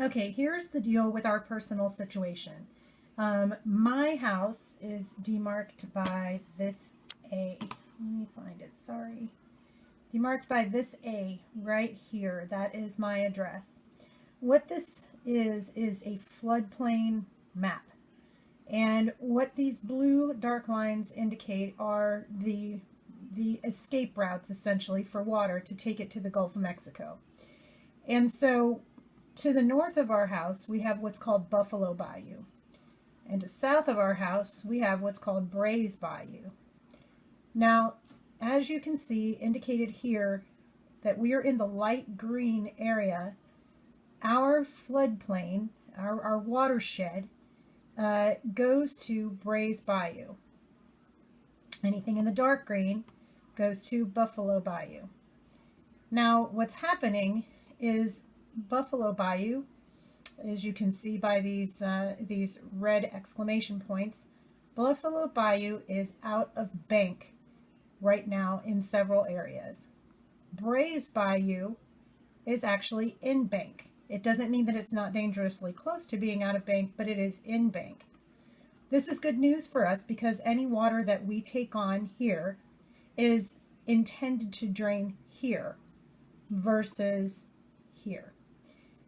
Okay, here's the deal with our personal situation. My house is demarked by this A. Let me find it, sorry. Demarked by this A right here. That is my address. What this is a floodplain map. And what these blue dark lines indicate are the escape routes, essentially, for water to take it to the Gulf of Mexico. And so to the north of our house, we have what's called Buffalo Bayou. And to south of our house, we have what's called Briar Bayou. Now, as you can see, indicated here, that we are in the light green area. Our floodplain, our watershed, goes to Briar Bayou. Anything in the dark green goes to Buffalo Bayou. Now, what's happening is Buffalo Bayou, as you can see by these red exclamation points, Buffalo Bayou is out of bank right now in several areas. Briar Bayou is actually in bank. It doesn't mean that it's not dangerously close to being out of bank, but it is in bank. This is good news for us because any water that we take on here is intended to drain here versus here.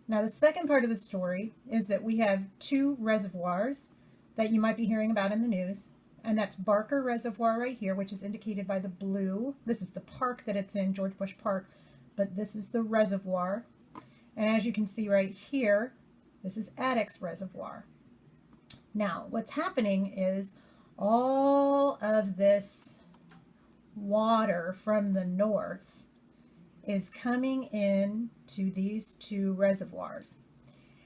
Now, the second part of the story is that we have two reservoirs that you might be hearing about in the news, and that's Barker Reservoir right here, which is indicated by the blue. This is the park that it's in, George Bush Park, but this is the reservoir. And as you can see right here, this is Addicks Reservoir. Now, what's happening is all of this water from the north is coming in to these two reservoirs.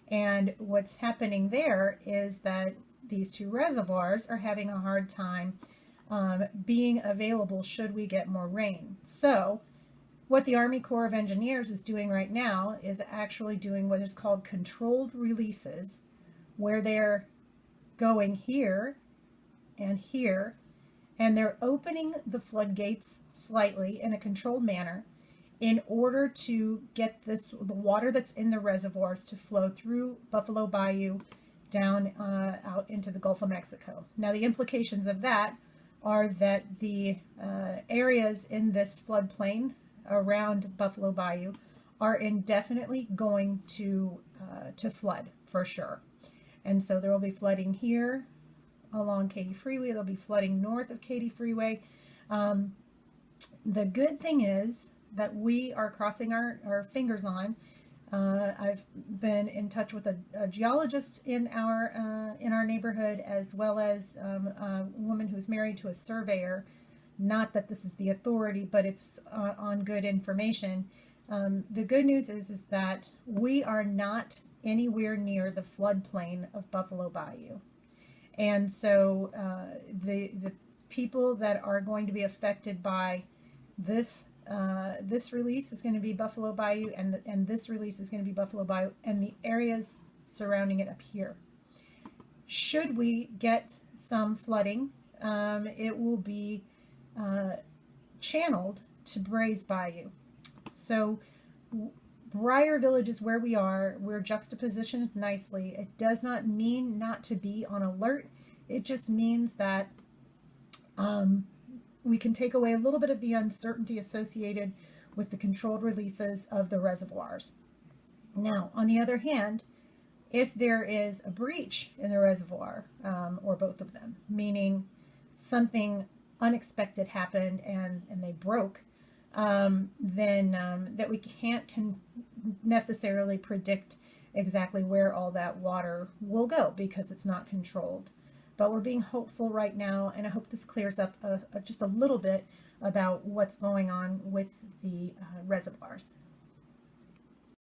And what's happening there is that these two reservoirs are having a hard time being available should we get more rain. So what the Army Corps of Engineers is doing right now is actually doing what is called controlled releases, where they're going here and here, and they're opening the floodgates slightly in a controlled manner in order to get the water that's in the reservoirs to flow through Buffalo Bayou down out into the Gulf of Mexico. Now, the implications of that are that the areas in this floodplain around Buffalo Bayou are indefinitely going to flood for sure. And so there will be flooding here along Katy Freeway. There'll be flooding north of Katy Freeway. The good thing is that we are crossing our fingers on. I've been in touch with a geologist in our neighborhood, as well as a woman who's married to a surveyor. Not that this is the authority, but it's on good information. The good news is that we are not anywhere near the floodplain of Buffalo Bayou. And so the people that are going to be affected by this release is going to be Buffalo Bayou, and this release is going to be Buffalo Bayou and the areas surrounding it up here. Should we get some flooding, it will be channeled to Briar Bayou. So Briar Village is where we are. We're juxtapositioned nicely. It does not mean not to be on alert. It just means that we can take away a little bit of the uncertainty associated with the controlled releases of the reservoirs. Now, on the other hand, if there is a breach in the reservoir, or both of them, meaning something unexpected happened and they broke, then that we can't necessarily predict exactly where all that water will go because it's not controlled. But we're being hopeful right now, and I hope this clears up just a little bit about what's going on with the reservoirs.